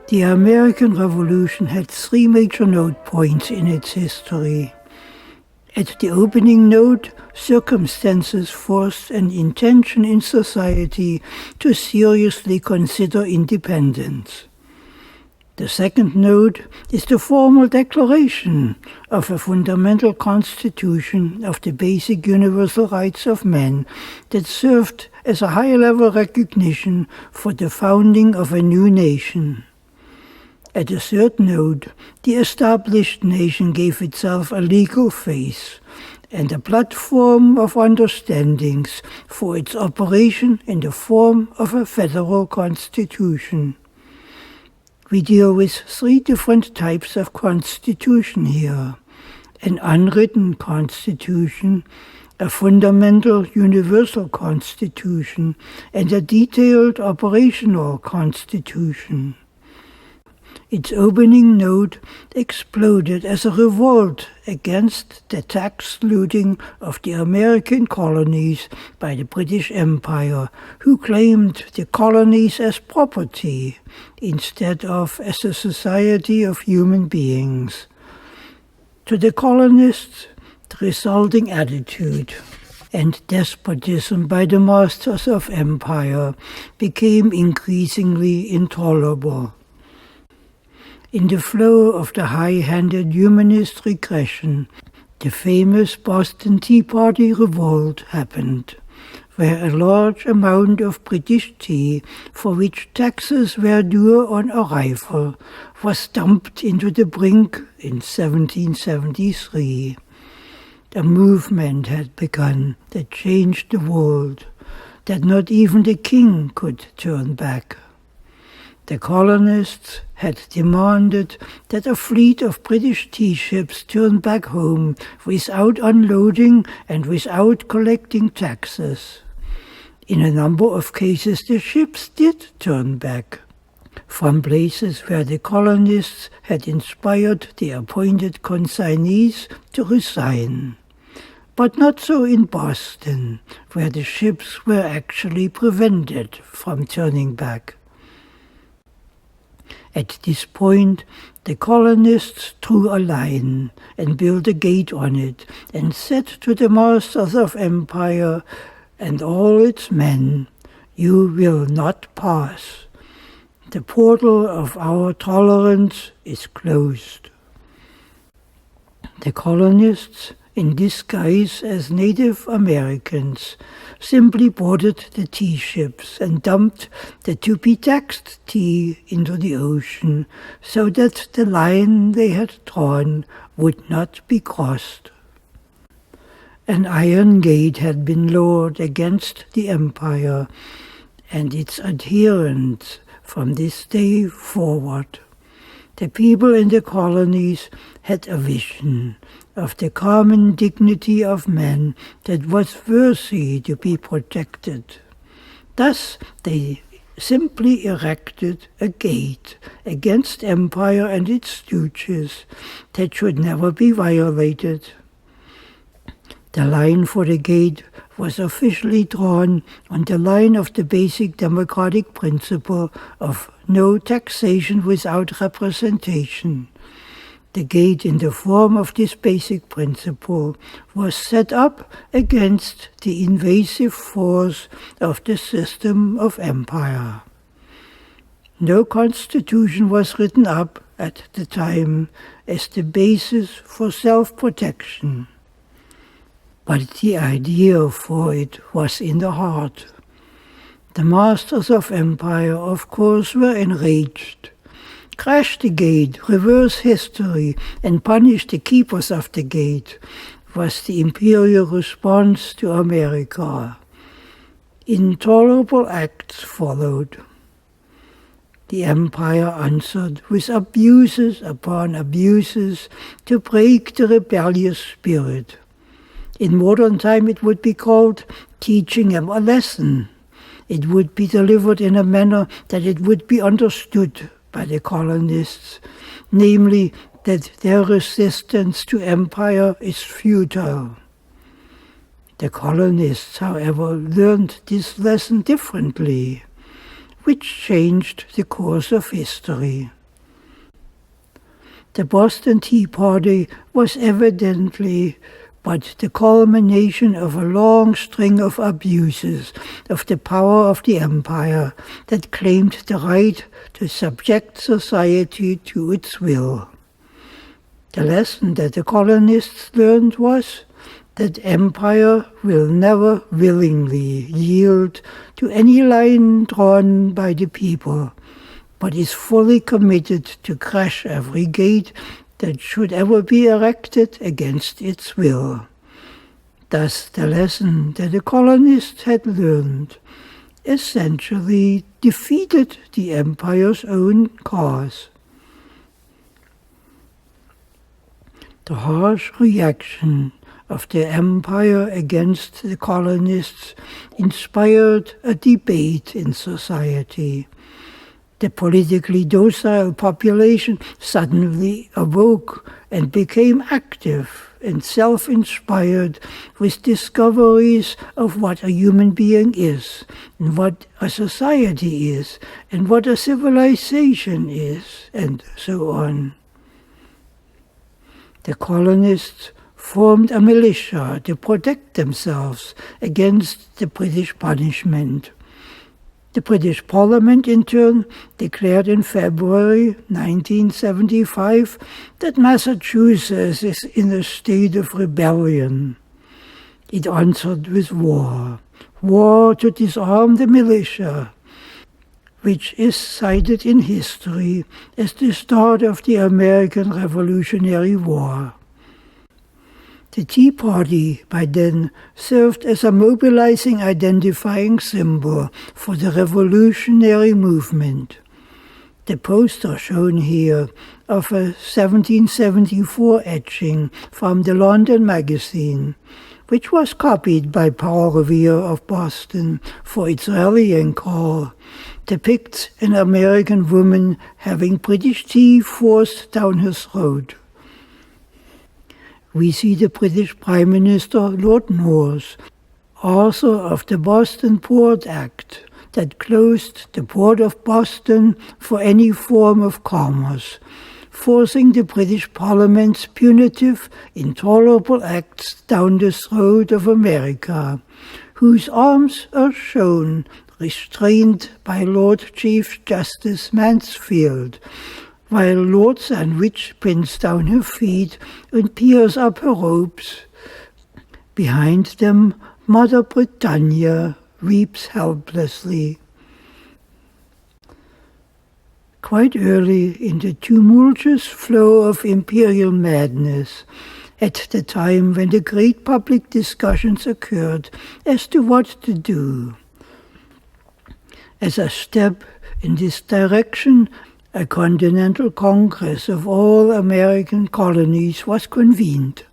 The American Revolution had three major note points in its history. At the opening note, circumstances forced an intention in society to seriously consider independence. The second note is the formal declaration of a fundamental constitution of the basic universal rights of man that served as a high-level recognition for the founding of a new nation. At the third note, the established nation gave itself a legal face and a platform of understandings for its operation in the form of a federal constitution. We deal with three different types of constitution here: an unwritten constitution, a fundamental universal constitution, and a detailed operational constitution. Its opening note exploded as a revolt against the tax looting of the American colonies by the British Empire, who claimed the colonies as property instead of as a society of human beings. To the colonists, the resulting attitude and despotism by the masters of empire became increasingly intolerable. In the flow of the high-handed humanist regression, the famous Boston Tea Party revolt happened, where a large amount of British tea, for which taxes were due on arrival, was dumped into the brink in 1773. A movement had begun that changed the world, that not even the king could turn back. The colonists had demanded that a fleet of British tea ships turn back home without unloading and without collecting taxes. In a number of cases, the ships did turn back from places where the colonists had inspired the appointed consignees to resign. But not so in Boston, where the ships were actually prevented from turning back. At this point, the colonists drew a line and built a gate on it and said to the masters of empire and all its men, "You will not pass. The portal of our tolerance is closed." The colonists, in disguise as Native Americans, simply boarded the tea ships and dumped the to-be-taxed tea into the ocean so that the line they had drawn would not be crossed. An iron gate had been lowered against the empire and its adherents from this day forward. The people in the colonies had a vision of the common dignity of man that was worthy to be protected. Thus they simply erected a gate against empire and its stooges that should never be violated. The line for the gate was officially drawn on the line of the basic democratic principle of no taxation without representation. The gate in the form of this basic principle was set up against the invasive force of the system of empire. No constitution was written up at the time as the basis for self-protection, but the idea for it was in the heart. The masters of empire, of course, were enraged. Crash the gate, reverse history, and punish the keepers of the gate was the imperial response to America. Intolerable acts followed. The empire answered with abuses upon abuses to break the rebellious spirit. In modern time it would be called teaching them a lesson. It would be delivered in a manner that it would be understood by the colonists, namely that their resistance to empire is futile. The colonists, however, learned this lesson differently, which changed the course of history. The Boston Tea Party was evidently but the culmination of a long string of abuses of the power of the empire that claimed the right to subject society to its will. The lesson that the colonists learned was that empire will never willingly yield to any line drawn by the people, but is fully committed to crash every gate that should ever be erected against its will. Thus the lesson that the colonists had learned essentially defeated the empire's own cause. The harsh reaction of the empire against the colonists inspired a debate in society. The politically docile population suddenly awoke and became active and self-inspired with discoveries of what a human being is, and what a society is, and what a civilization is, and so on. The colonists formed a militia to protect themselves against the British punishment. The British Parliament, in turn, declared in February 1975 that Massachusetts is in a state of rebellion. It answered with war to disarm the militia, which is cited in history as the start of the American Revolutionary War. The Tea Party, by then, served as a mobilizing identifying symbol for the revolutionary movement. The poster shown here of a 1774 etching from the London Magazine, which was copied by Paul Revere of Boston for its rallying call, depicts an American woman having British tea forced down her throat. We see the British Prime Minister Lord North, author of the Boston Port Act that closed the port of Boston for any form of commerce, forcing the British Parliament's punitive, intolerable acts down the throat of America, whose arms are shown restrained by Lord Chief Justice Mansfield, while Lord Sandwich pins down her feet and tears up her robes. Behind them, Mother Britannia weeps helplessly. Quite early in the tumultuous flow of imperial madness, at the time when the great public discussions occurred as to what to do. As a step in this direction, a Continental Congress of all American colonies was convened.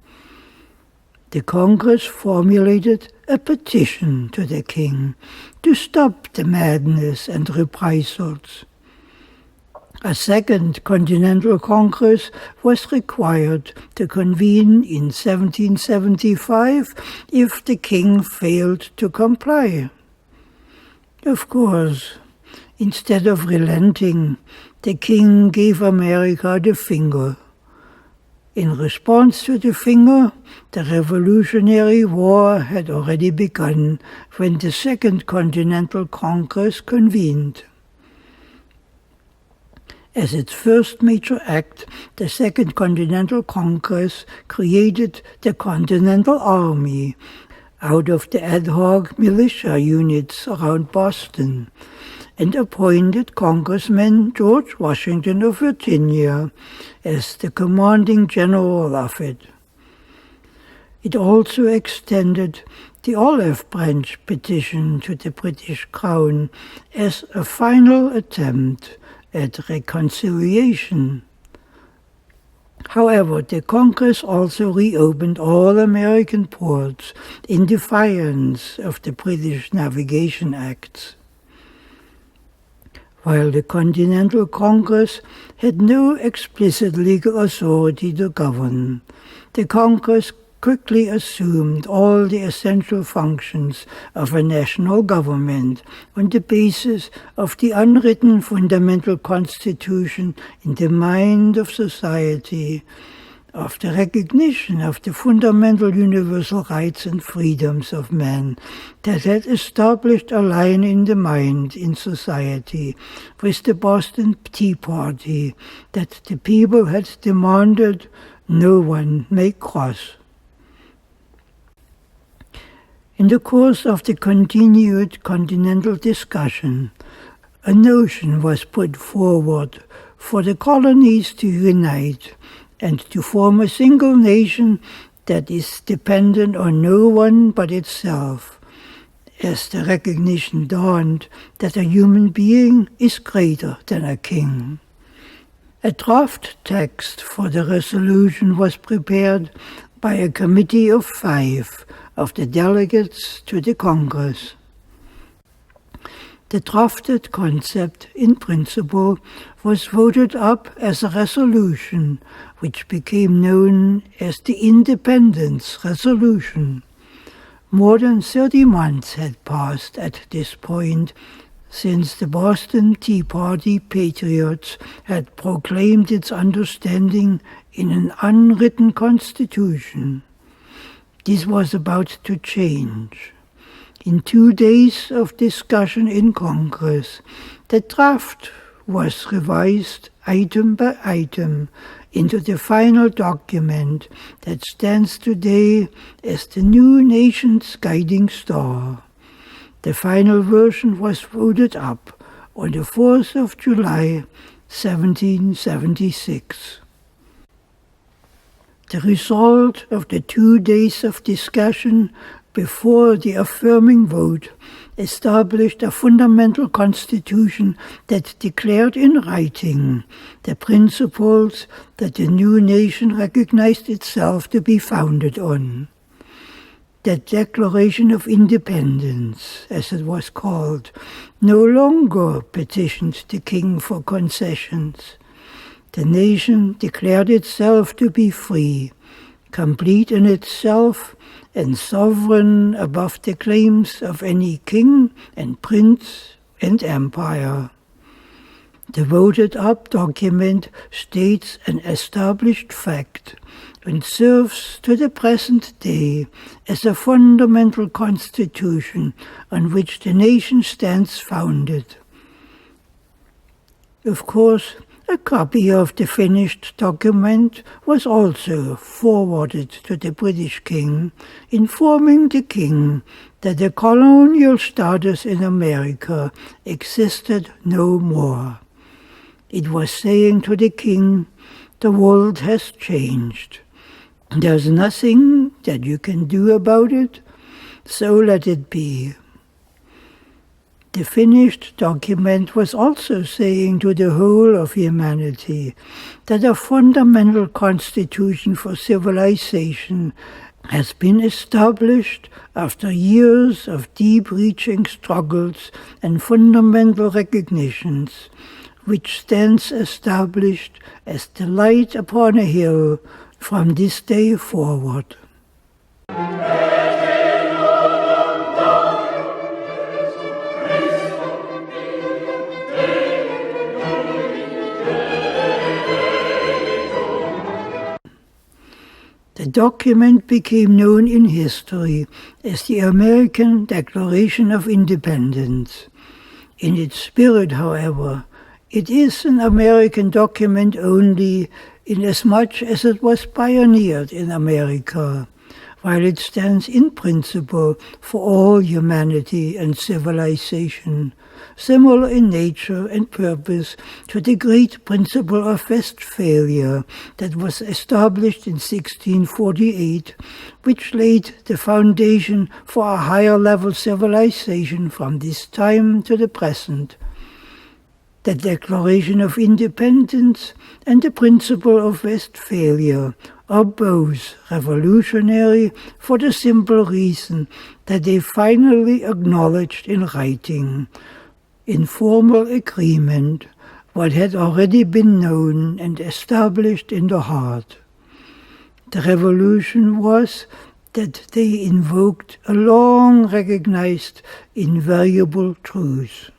The Congress formulated a petition to the king to stop the madness and reprisals. A second Continental Congress was required to convene in 1775 if the king failed to comply. Of course, instead of relenting, the king gave America the finger. In response to the finger, the Revolutionary War had already begun when the Second Continental Congress convened. As its first major act, the Second Continental Congress created the Continental Army out of the ad hoc militia units around Boston, and appointed Congressman George Washington of Virginia as the commanding general of it. It also extended the olive branch petition to the British Crown as a final attempt at reconciliation. However, the Congress also reopened all American ports in defiance of the British Navigation Acts. While the Continental Congress had no explicit legal authority to govern, the Congress quickly assumed all the essential functions of a national government on the basis of the unwritten fundamental constitution in the mind of society, of the recognition of the fundamental universal rights and freedoms of man that had established a line in the mind in society with the Boston Tea Party that the people had demanded no one may cross. In the course of the continued continental discussion, a notion was put forward for the colonies to unite and to form a single nation that is dependent on no one but itself, as the recognition dawned that a human being is greater than a king. A draft text for the resolution was prepared by a committee of 5 of the delegates to the Congress. The drafted concept, in principle, was voted up as a resolution, which became known as the Independence Resolution. More than 30 months had passed at this point since the Boston Tea Party patriots had proclaimed its understanding in an unwritten constitution. This was about to change. In 2 days of discussion in Congress, the draft was revised item by item into the final document that stands today as the new nation's guiding star. The final version was voted up on the 4th of July, 1776. The result of the 2 days of discussion before the affirming vote established a fundamental constitution that declared in writing the principles that the new nation recognized itself to be founded on. The Declaration of Independence, as it was called, no longer petitioned the king for concessions. The nation declared itself to be free, complete in itself, and sovereign above the claims of any king and prince and empire. The voted-up document states an established fact and serves to the present day as a fundamental constitution on which the nation stands founded. Of course, a copy of the finished document was also forwarded to the British king, informing the king that the colonial status in America existed no more. It was saying to the king, the world has changed. There's nothing that you can do about it, so let it be. The finished document was also saying to the whole of humanity that a fundamental constitution for civilization has been established after years of deep-reaching struggles and fundamental recognitions, which stands established as the light upon a hill from this day forward. The document became known in history as the American Declaration of Independence. In its spirit, however, it is an American document only inasmuch as it was pioneered in America, while it stands in principle for all humanity and civilization, similar in nature and purpose to the great principle of Westphalia that was established in 1648, which laid the foundation for a higher-level civilization from this time to the present. The Declaration of Independence and the principle of Westphalia are both revolutionary for the simple reason that they finally acknowledged in writing, in formal agreement, what had already been known and established in the heart. The revolution was that they invoked a long recognized invaluable truth.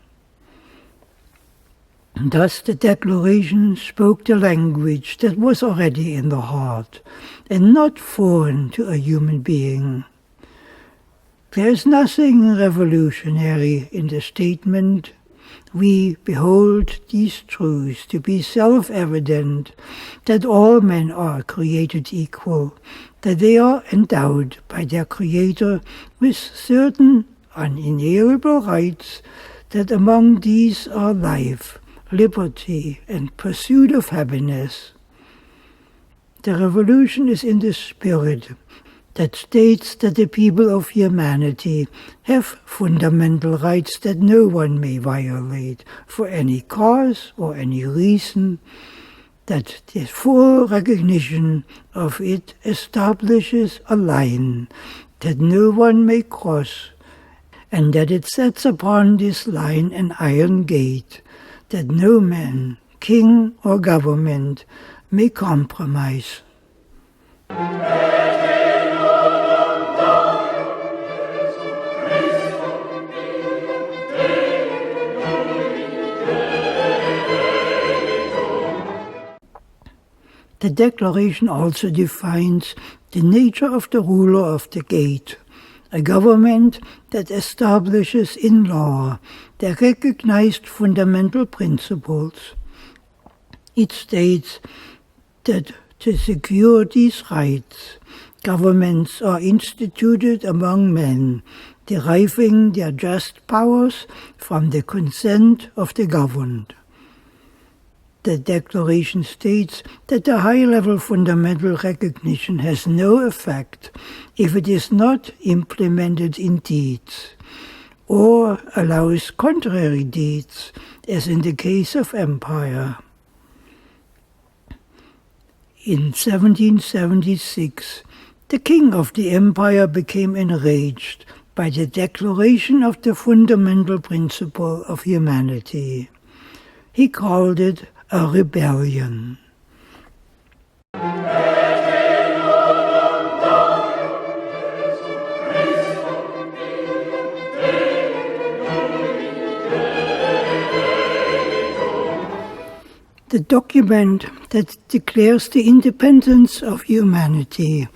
Thus the Declaration spoke the language that was already in the heart and not foreign to a human being. There is nothing revolutionary in the statement, "We behold these truths to be self-evident, that all men are created equal, that they are endowed by their Creator with certain unalienable rights, that among these are life, liberty, and pursuit of happiness." The revolution is in the spirit that states that the people of humanity have fundamental rights that no one may violate for any cause or any reason, that the full recognition of it establishes a line that no one may cross, and that it sets upon this line an iron gate that no man, king or government may compromise. The Declaration also defines the nature of the ruler of the gate, a government that establishes in law the recognized fundamental principles. It states that to secure these rights, governments are instituted among men, deriving their just powers from the consent of the governed. The Declaration states that the high-level fundamental recognition has no effect if it is not implemented in deeds, or allows contrary deeds, as in the case of empire. In 1776, the king of the empire became enraged by the declaration of the fundamental principle of humanity. He called it a rebellion. The document that declares the independence of humanity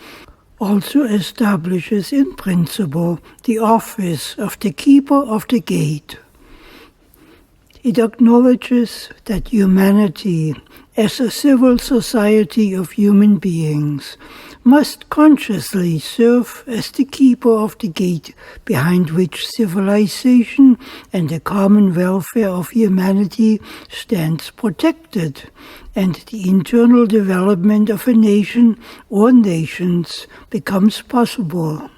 also establishes in principle the office of the keeper of the gate. It acknowledges that humanity, as a civil society of human beings, must consciously serve as the keeper of the gate behind which civilization and the common welfare of humanity stands protected, and the internal development of a nation or nations becomes possible.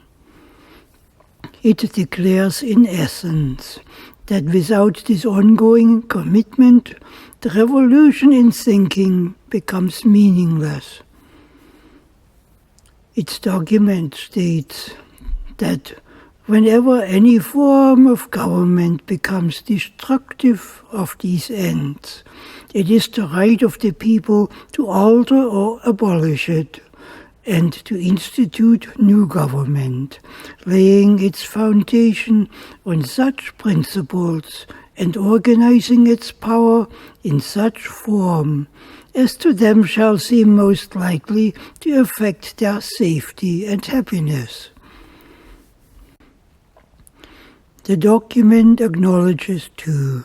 It declares in essence that without this ongoing commitment, the revolution in thinking becomes meaningless. Its document states that whenever any form of government becomes destructive of these ends, it is the right of the people to alter or abolish it, and to institute new government, laying its foundation on such principles and organizing its power in such form as to them shall seem most likely to affect their safety and happiness. The document acknowledges, too,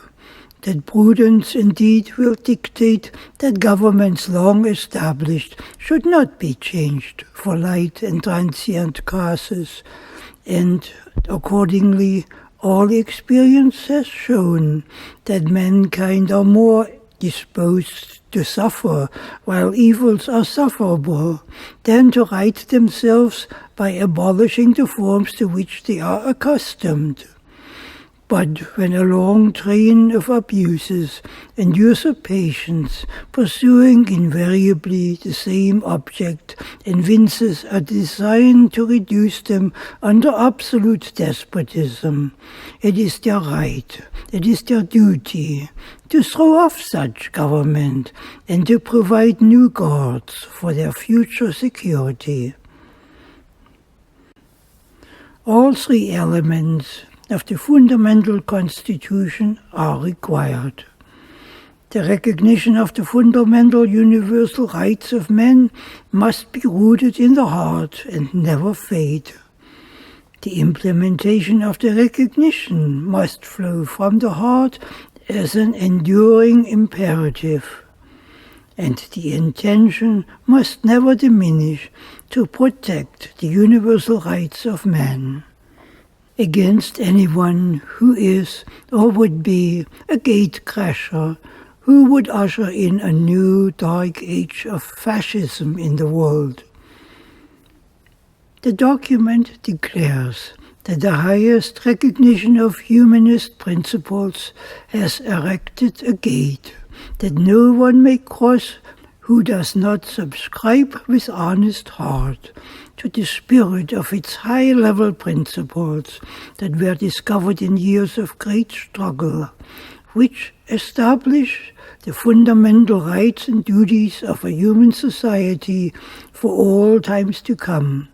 that prudence indeed will dictate that governments long established should not be changed for light and transient causes, and accordingly all experience has shown that mankind are more disposed to suffer while evils are sufferable than to right themselves by abolishing the forms to which they are accustomed. But when a long train of abuses and usurpations, pursuing invariably the same object, evinces a design to reduce them under absolute despotism, it is their right, it is their duty, to throw off such government and to provide new guards for their future security. All three elements of the fundamental constitution are required. The recognition of the fundamental universal rights of men must be rooted in the heart and never fade. The implementation of the recognition must flow from the heart as an enduring imperative, and the intention must never diminish to protect the universal rights of man against anyone who is or would be a gatecrasher who would usher in a new dark age of fascism in the world. The document declares that the highest recognition of humanist principles has erected a gate that no one may cross who does not subscribe with honest heart to the spirit of its high-level principles that were discovered in years of great struggle, which establish the fundamental rights and duties of a human society for all times to come,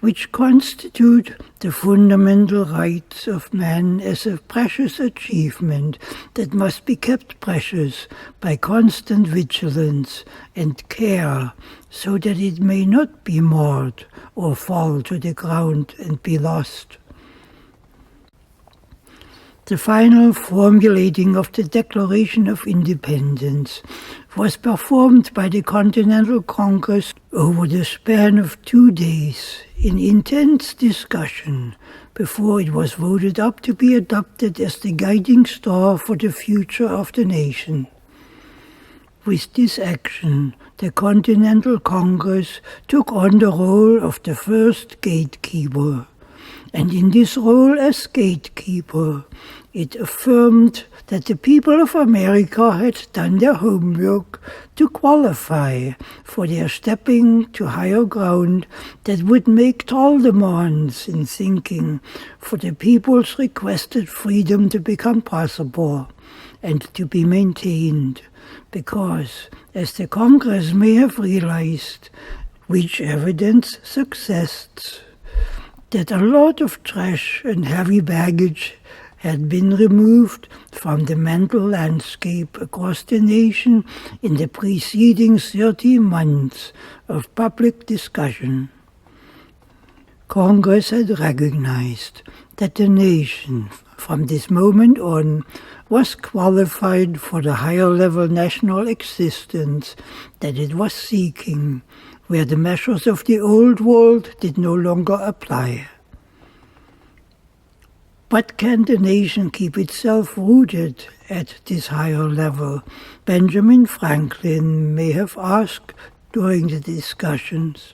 which constitute the fundamental rights of man as a precious achievement that must be kept precious by constant vigilance and care, so that it may not be marred or fall to the ground and be lost. The final formulating of the Declaration of Independence was performed by the Continental Congress over the span of 2 days in intense discussion before it was voted up to be adopted as the guiding star for the future of the nation. With this action, the Continental Congress took on the role of the first gatekeeper, and in this role as gatekeeper, it affirmed that the people of America had done their homework to qualify for their stepping to higher ground that would make tall demands in thinking for the people's requested freedom to become possible and to be maintained, because, as the Congress may have realized, which evidence suggests, that a lot of trash and heavy baggage had been removed from the mental landscape across the nation in the preceding 30 months of public discussion. Congress had recognized that the nation, from this moment on, was qualified for the higher-level national existence that it was seeking, where the measures of the old world did no longer apply. But can the nation keep itself rooted at this higher level? Benjamin Franklin may have asked during the discussions.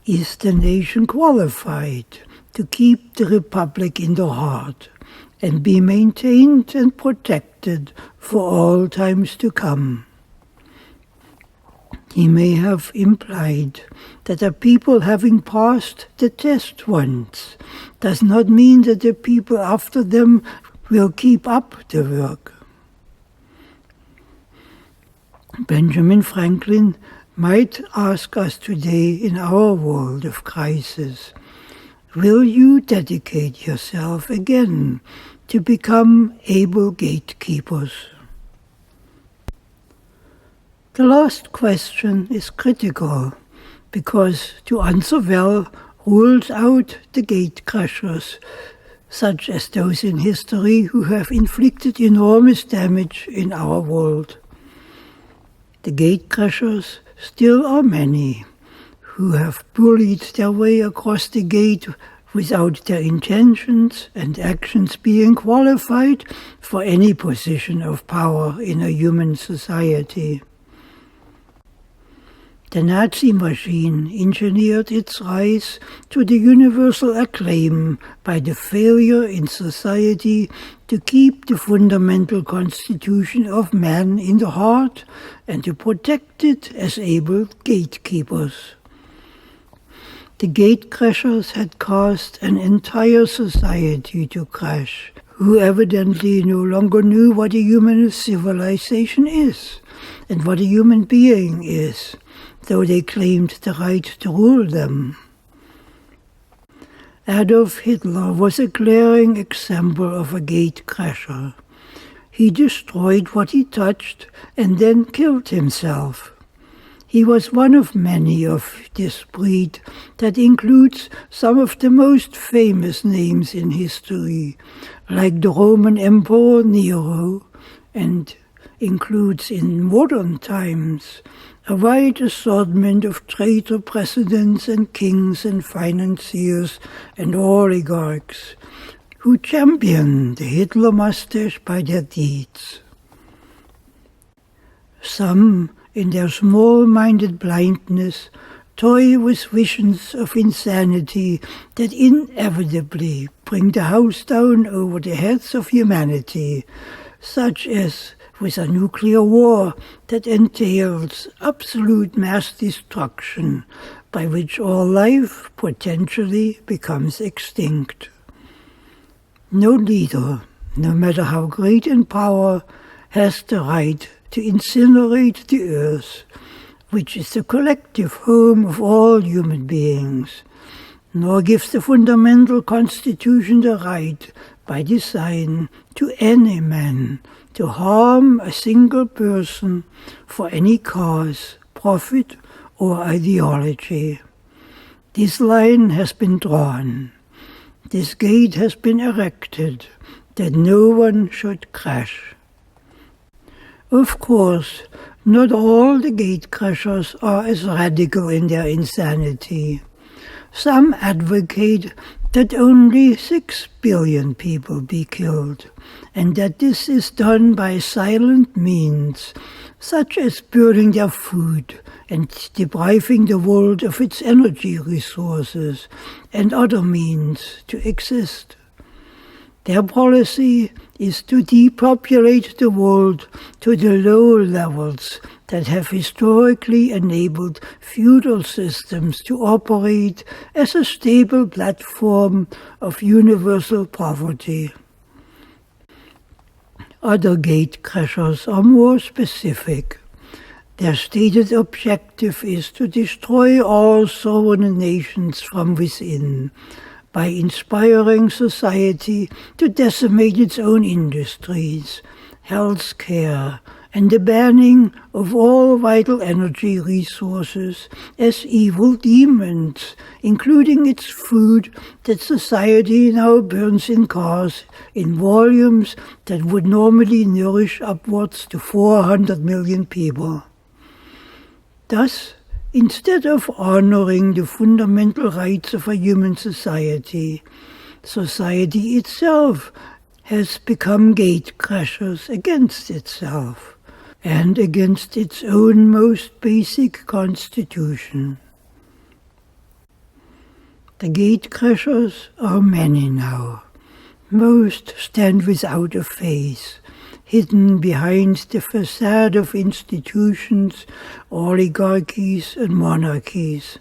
Is the nation qualified to keep the republic in the heart and be maintained and protected for all times to come? He may have implied that a people having passed the test once does not mean that the people after them will keep up the work. Benjamin Franklin might ask us today in our world of crisis, will you dedicate yourself again to become able gatekeepers? The last question is critical because to answer well rules out the gatecrashers, such as those in history who have inflicted enormous damage in our world. The gatecrashers still are many who have bullied their way across the gate without their intentions and actions being qualified for any position of power in a human society. The Nazi machine engineered its rise to the universal acclaim by the failure in society to keep the fundamental constitution of man in the heart and to protect it as able gatekeepers. The gatecrashers had caused an entire society to crash, who evidently no longer knew what a human civilization is and what a human being is, though they claimed the right to rule them. Adolf Hitler was a glaring example of a gatecrasher. He destroyed what he touched and then killed himself. He was one of many of this breed that includes some of the most famous names in history, like the Roman Emperor Nero, and includes in modern times a wide assortment of traitor presidents and kings and financiers and oligarchs who champion the Hitler mustache by their deeds. Some, in their small-minded blindness, toy with visions of insanity that inevitably bring the house down over the heads of humanity, such as with a nuclear war that entails absolute mass destruction, by which all life potentially becomes extinct. No leader, no matter how great in power, has the right to incinerate the earth, which is the collective home of all human beings, nor gives the fundamental constitution the right, by design, to any man to harm a single person for any cause, profit, or ideology. This line has been drawn. This gate has been erected, that no one should crash. Of course, not all the gatecrashers are as radical in their insanity. Some advocate that only 6 billion people be killed, and that this is done by silent means, such as burning their food and depriving the world of its energy resources and other means to exist. Their policy is to depopulate the world to the low levels that have historically enabled feudal systems to operate as a stable platform of universal poverty. Other gatecrashers are more specific. Their stated objective is to destroy all sovereign nations from within, by inspiring society to decimate its own industries, health care, and the banning of all vital energy resources as evil demons, including its food that society now burns in cars in volumes that would normally nourish upwards to 400 million people. Thus, instead of honoring the fundamental rights of a human society, society itself has become gatecrashers against itself and against its own most basic constitution. The gatecrashers are many now. Most stand without a face, hidden behind the facade of institutions, oligarchies, and monarchies.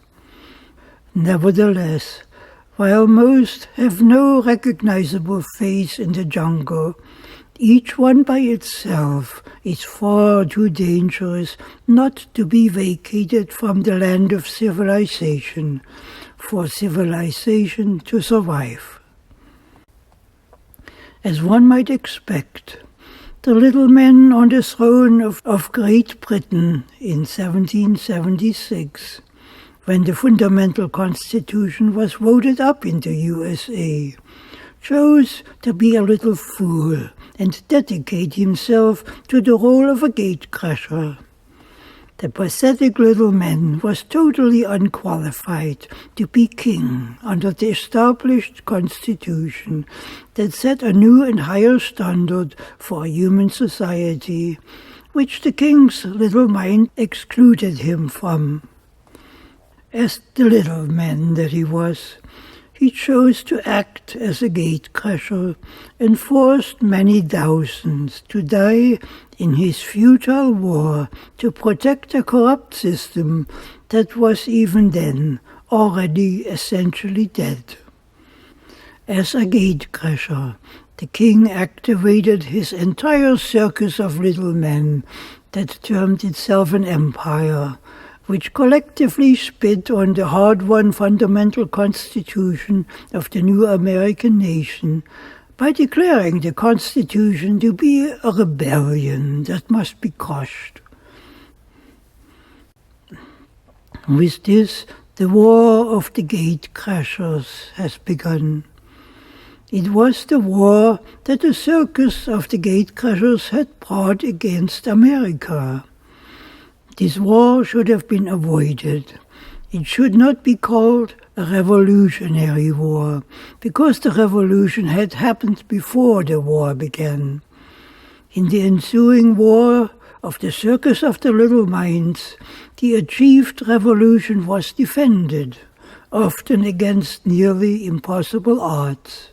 Nevertheless, while most have no recognizable face in the jungle, each one by itself is far too dangerous not to be vacated from the land of civilization, for civilization to survive. As one might expect, the little men on the throne of Great Britain in 1776, when the fundamental constitution was voted up in the USA, chose to be a little fool and dedicate himself to the role of a gatecrasher. The pathetic little man was totally unqualified to be king under the established constitution that set a new and higher standard for a human society, which the king's little mind excluded him from. As the little man that he was, he chose to act as a gatecrasher and forced many thousands to die in his futile war to protect a corrupt system that was even then already essentially dead. As a gatecrasher, the king activated his entire circus of little men that termed itself an empire, which collectively spit on the hard-won fundamental constitution of the new American nation by declaring the constitution to be a rebellion that must be crushed. With this, the war of the gatecrashers has begun. It was the war that the circus of the gatecrashers had brought against America. This war should have been avoided. It should not be called a revolutionary war, because the revolution had happened before the war began. In the ensuing war of the circus of the little minds, the achieved revolution was defended, often against nearly impossible odds.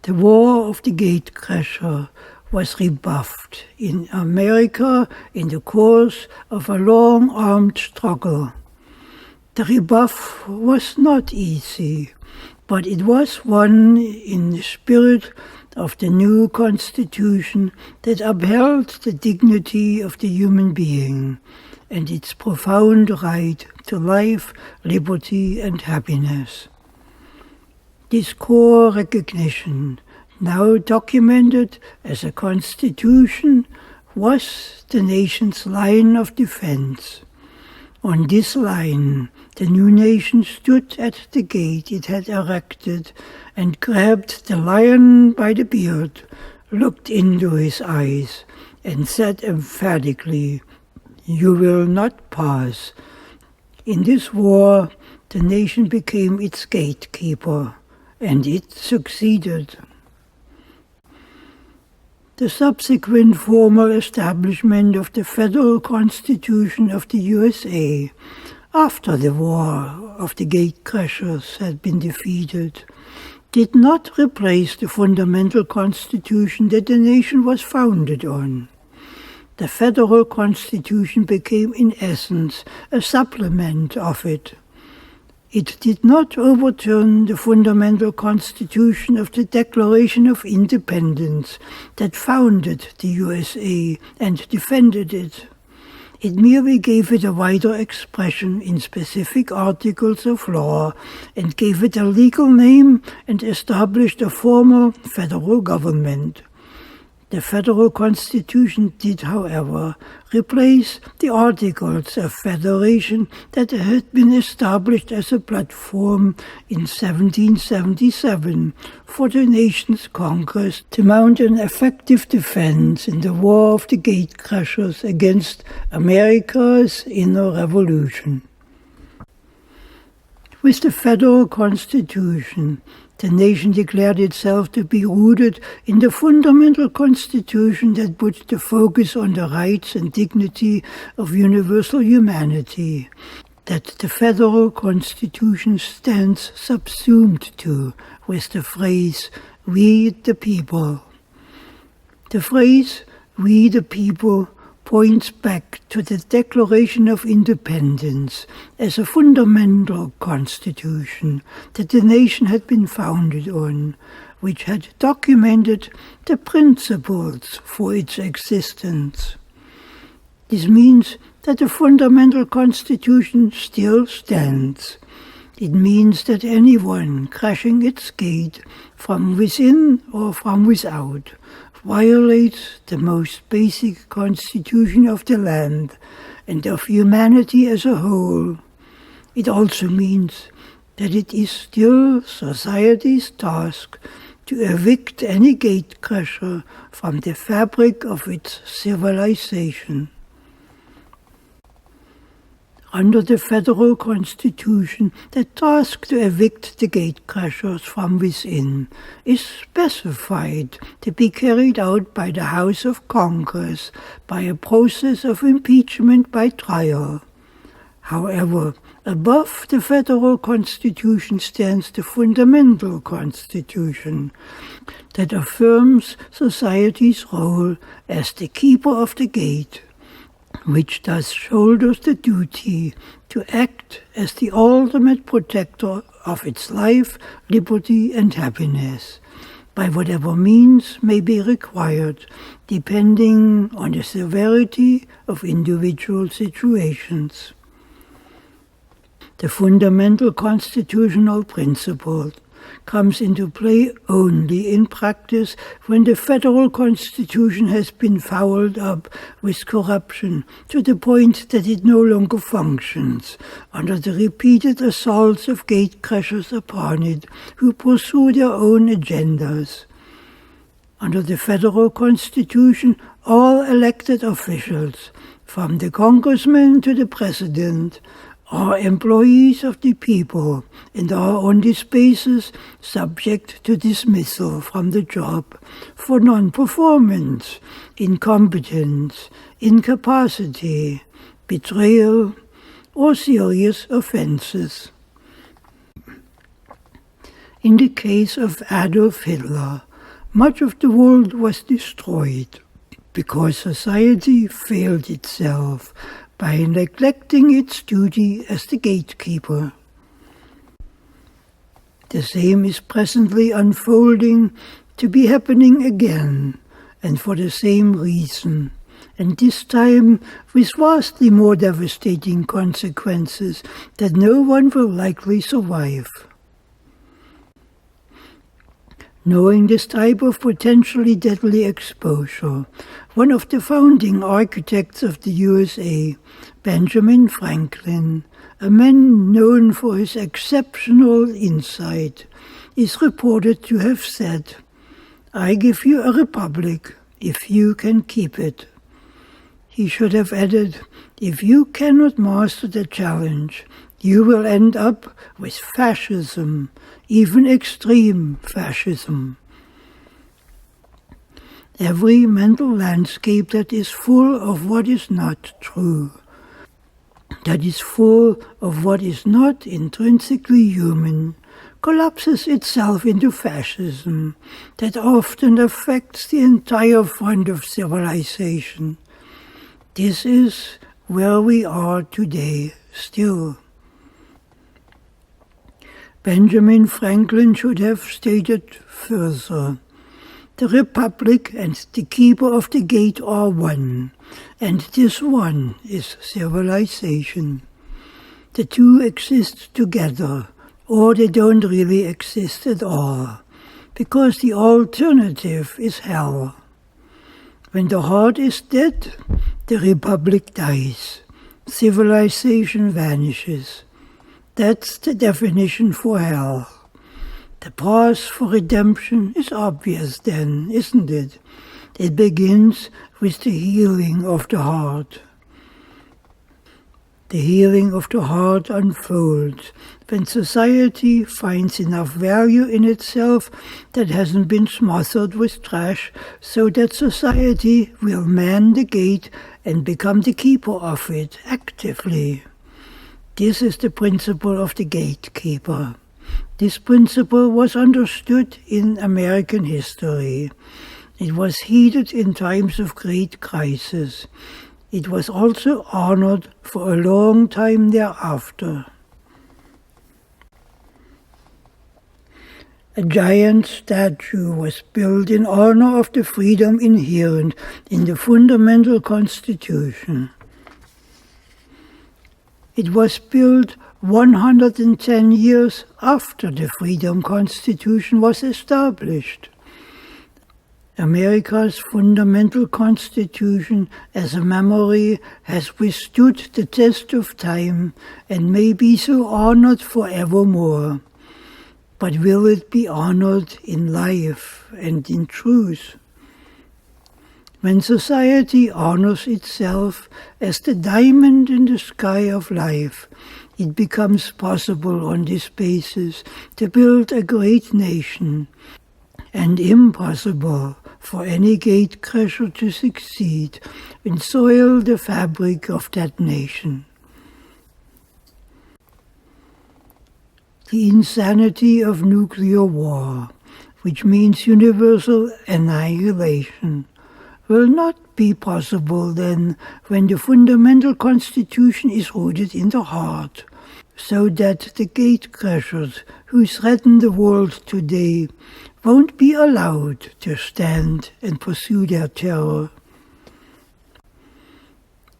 The war of the gatecrasher was rebuffed in America in the course of a long armed struggle. The rebuff was not easy, but it was won in the spirit of the new constitution that upheld the dignity of the human being and its profound right to life, liberty, and happiness. This core recognition, now documented as a constitution, was the nation's line of defense. On this line, the new nation stood at the gate it had erected and grabbed the lion by the beard, looked into his eyes, and said emphatically, "You will not pass." In this war, the nation became its gatekeeper, and it succeeded. The subsequent formal establishment of the Federal Constitution of the USA, after the war of the gatecrashers had been defeated, did not replace the fundamental constitution that the nation was founded on. The Federal Constitution became, in essence, a supplement of it. It did not overturn the fundamental constitution of the Declaration of Independence that founded the USA and defended it. It merely gave it a wider expression in specific articles of law and gave it a legal name and established a formal federal government. The Federal Constitution did, however, replace the Articles of Federation that had been established as a platform in 1777 for the nation's Congress to mount an effective defense in the war of the gatecrashers against America's inner revolution. With the Federal Constitution, the nation declared itself to be rooted in the fundamental constitution that puts the focus on the rights and dignity of universal humanity, that the Federal Constitution stands subsumed to with the phrase, "We the people." The phrase, "We the people," points back to the Declaration of Independence as a fundamental constitution that the nation had been founded on, which had documented the principles for its existence. This means that the fundamental constitution still stands. It means that anyone crashing its gate from within or from without violates the most basic constitution of the land and of humanity as a whole. It also means that it is still society's task to evict any gatecrasher from the fabric of its civilization. Under the Federal Constitution, the task to evict the gatecrashers from within is specified to be carried out by the House of Congress by a process of impeachment by trial. However, above the federal constitution stands the fundamental constitution that affirms society's role as the keeper of the gate, which thus shoulders the duty to act as the ultimate protector of its life, liberty, and happiness, by whatever means may be required, depending on the severity of individual situations. The fundamental constitutional principle comes into play only in practice when the federal constitution has been fouled up with corruption to the point that it no longer functions under the repeated assaults of gatecrashers upon it who pursue their own agendas. Under the federal constitution, all elected officials, from the congressman to the president, are employees of the people and are on this basis subject to dismissal from the job for non-performance, incompetence, incapacity, betrayal, or serious offenses. In the case of Adolf Hitler, much of the world was destroyed because society failed itself by neglecting its duty as the gatekeeper. The same is presently unfolding to be happening again, and for the same reason, and this time with vastly more devastating consequences that no one will likely survive. Knowing this type of potentially deadly exposure, one of the founding architects of the USA, Benjamin Franklin, a man known for his exceptional insight, is reported to have said, "I give you a republic if you can keep it." He should have added, "If you cannot master the challenge, you will end up with fascism, even extreme fascism." Every mental landscape that is full of what is not true, that is full of what is not intrinsically human, collapses itself into fascism that often affects the entire front of civilization. This is where we are today still. Benjamin Franklin should have stated further, "The Republic and the keeper of the gate are one, and this one is civilization. The two exist together, or they don't really exist at all, because the alternative is hell. When the heart is dead, the Republic dies, civilization vanishes. That's the definition for hell. The path for redemption is obvious then, isn't it? It begins with the healing of the heart. The healing of the heart unfolds when society finds enough value in itself that hasn't been smothered with trash, so that society will man the gate and become the keeper of it actively. This is the principle of the gatekeeper. This principle was understood in American history. It was heeded in times of great crisis. It was also honored for a long time thereafter. A giant statue was built in honor of the freedom inherent in the fundamental constitution. It was built 110 years after the Freedom Constitution was established. America's fundamental constitution as a memory has withstood the test of time and may be so honored forevermore. But will it be honored in life and in truth? When society honors itself as the diamond in the sky of life, it becomes possible on this basis to build a great nation, and impossible for any gatecrasher to succeed and soil the fabric of that nation. The insanity of nuclear war, which means universal annihilation, will not be possible then when the fundamental constitution is rooted in the heart, so that the gatecrashers who threaten the world today won't be allowed to stand and pursue their terror.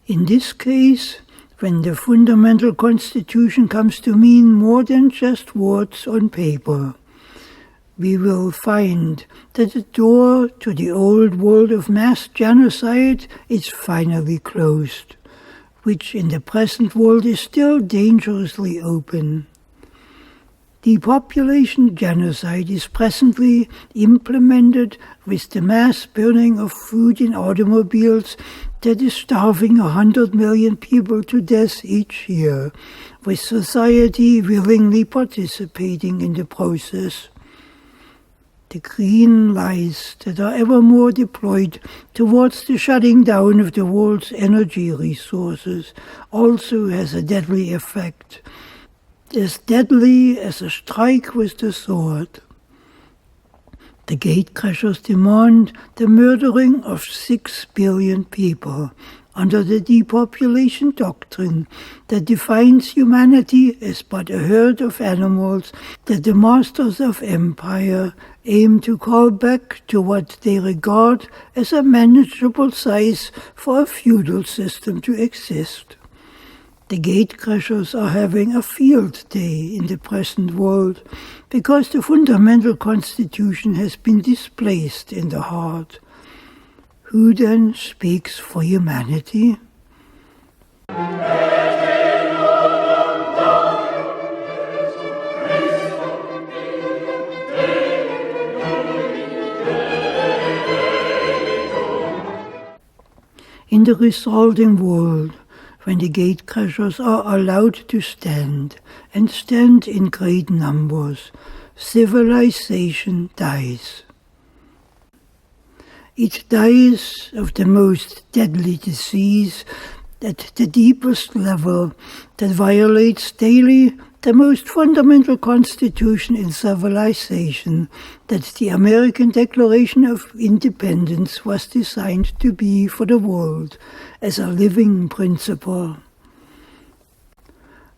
In this case, when the fundamental constitution comes to mean more than just words on paper, we will find that the door to the old world of mass genocide is finally closed, which in the present world is still dangerously open. Depopulation genocide is presently implemented with the mass burning of food in automobiles that is starving 100 million people to death each year, with society willingly participating in the process. The green lights that are ever more deployed towards the shutting down of the world's energy resources also has a deadly effect, as deadly as a strike with the sword. The gatecrashers demand the murdering of 6 billion people under the depopulation doctrine that defines humanity as but a herd of animals that the masters of empire aim to call back to what they regard as a manageable size for a feudal system to exist. The gatecrashers are having a field day in the present world because the fundamental constitution has been displaced in the heart. Who then speaks for humanity? In the resulting world, when the gatecrashers are allowed to stand, and stand in great numbers, civilization dies. It dies of the most deadly disease at the deepest level that violates daily the most fundamental constitution in civilization that the American Declaration of Independence was designed to be for the world as a living principle.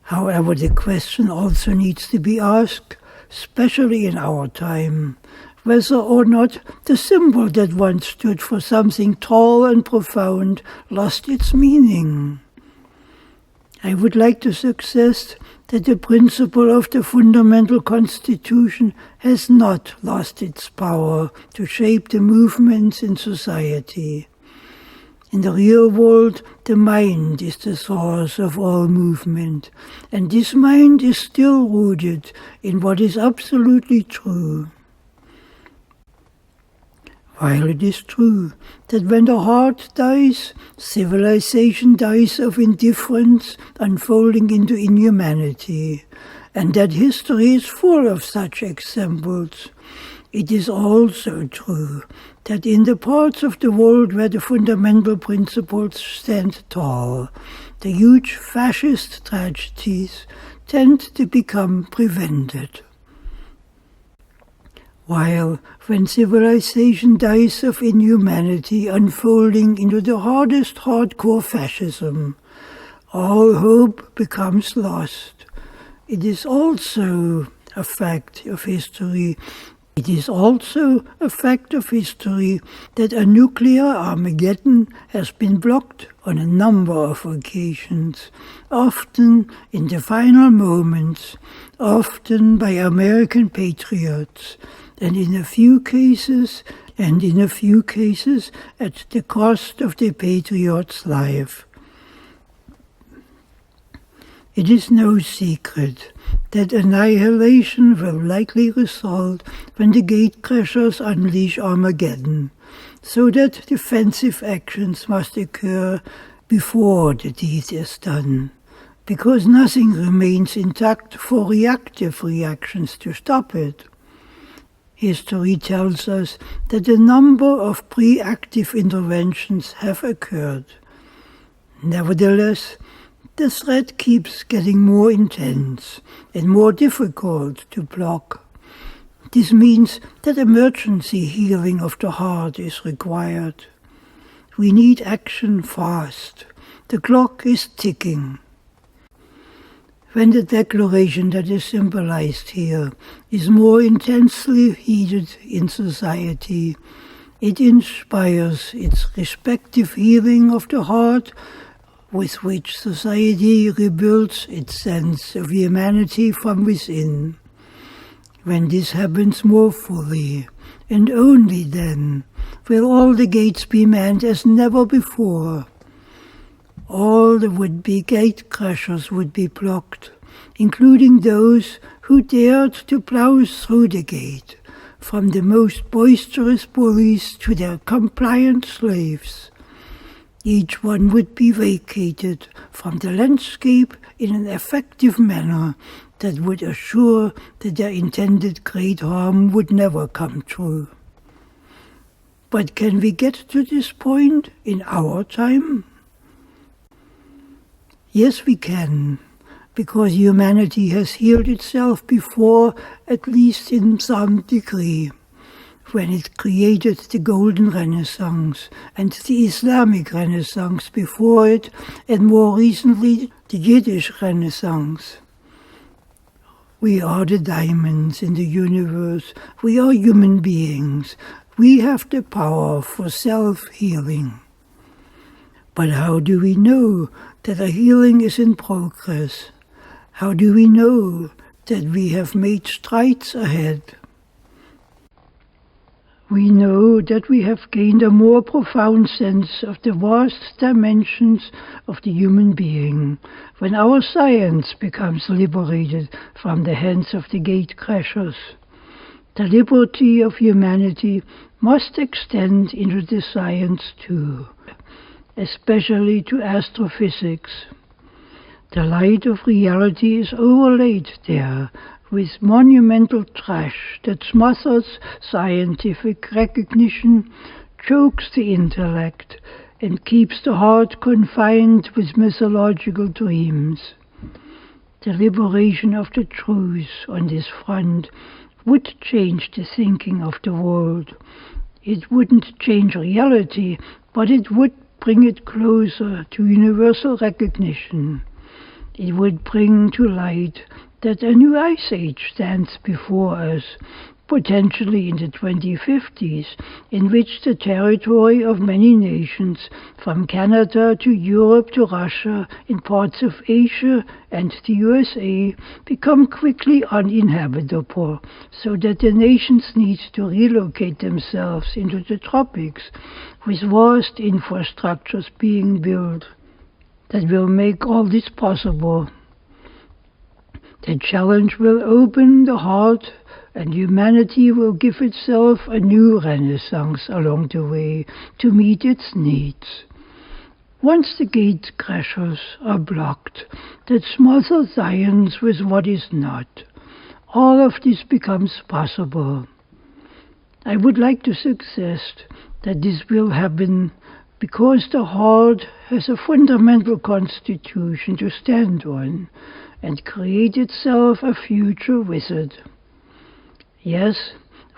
However, the question also needs to be asked, especially in our time, whether or not the symbol that once stood for something tall and profound lost its meaning. I would like to suggest that the principle of the fundamental constitution has not lost its power to shape the movements in society. In the real world, the mind is the source of all movement, and this mind is still rooted in what is absolutely true. While it is true that when the heart dies, civilization dies of indifference, unfolding into inhumanity, and that history is full of such examples, it is also true that in the parts of the world where the fundamental principles stand tall, the huge fascist tragedies tend to become prevented. While when civilization dies of inhumanity unfolding into the hardest hardcore fascism, all hope becomes lost. It is also a fact of history. It is also a fact of history that a nuclear Armageddon has been blocked on a number of occasions, often in the final moments, often by American patriots, and in a few cases at the cost of the patriot's life. It is no secret that annihilation will likely result when the gatecrashers unleash Armageddon, so that defensive actions must occur before the deed is done, because nothing remains intact for reactive reactions to stop it. History tells us that a number of pre-active interventions have occurred. Nevertheless, The threat keeps getting more intense and more difficult to block. This means that emergency healing of the heart is required. We need action fast. The clock is ticking. When the declaration that is symbolized here is more intensely heeded in society, it inspires its respective healing of the heart, with which society rebuilds its sense of humanity from within. When this happens more fully, and only then, will all the gates be manned as never before. All the would-be gate crashers would be blocked, including those who dared to plow through the gate, from the most boisterous bullies to their compliant slaves. Each one would be vacated from the landscape in an effective manner that would assure that their intended great harm would never come true. But can we get to this point in our time? Yes, we can, because humanity has healed itself before, at least in some degree, when it created the Golden Renaissance and the Islamic Renaissance before it, and more recently the Yiddish Renaissance. We are the diamonds in the universe. We are human beings. We have the power for self-healing. But how do we know that a healing is in progress? How do we know that we have made strides ahead? We know that we have gained a more profound sense of the vast dimensions of the human being when our science becomes liberated from the hands of the gatecrashers. The liberty of humanity must extend into the science too, especially to astrophysics. The light of reality is overlaid there with monumental trash that smothers scientific recognition, chokes the intellect, and keeps the heart confined with mythological dreams. The liberation of the truth on this front would change the thinking of the world. It wouldn't change reality, but it would bring it closer to universal recognition. It would bring to light that a new ice age stands before us, potentially in the 2050s, in which the territory of many nations, from Canada to Europe to Russia, in parts of Asia and the USA, become quickly uninhabitable, so that the nations need to relocate themselves into the tropics, with vast infrastructures being built that will make all this possible. The challenge will open the heart, and humanity will give itself a new renaissance along the way to meet its needs. Once the gatecrashers are blocked that smother science with what is not, all of this becomes possible. I would like to suggest that this will happen because the heart has a fundamental constitution to stand on and create itself a future with it. Yes,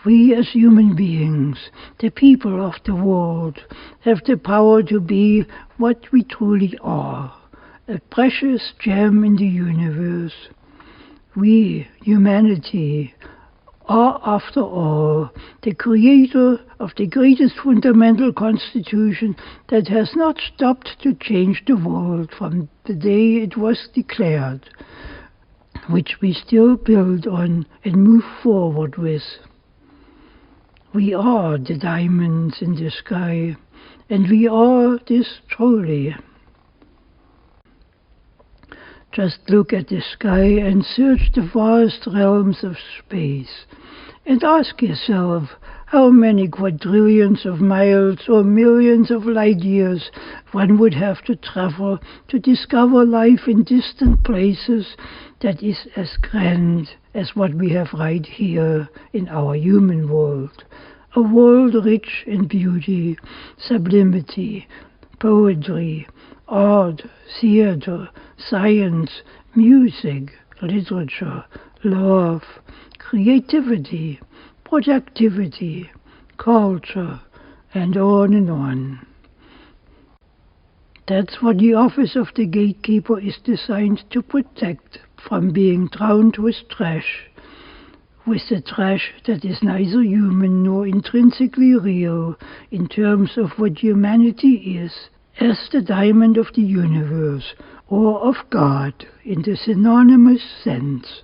we as human beings, the people of the world, have the power to be what we truly are, a precious gem in the universe. We, humanity, are, after all, the creator of the greatest fundamental constitution that has not stopped to change the world from the day it was declared, which we still build on and move forward with. We are the diamonds in the sky, and we are this truly. Just look at the sky and search the vast realms of space, and ask yourself how many quadrillions of miles or millions of light years one would have to travel to discover life in distant places that is as grand as what we have right here in our human world, a world rich in beauty, sublimity, poetry, art, theater, science, music, literature, love, creativity, productivity, culture, and on and on. That's what the office of the gatekeeper is designed to protect from being drowned with the trash that is neither human nor intrinsically real in terms of what humanity is, as the diamond of the universe, or of God in the synonymous sense.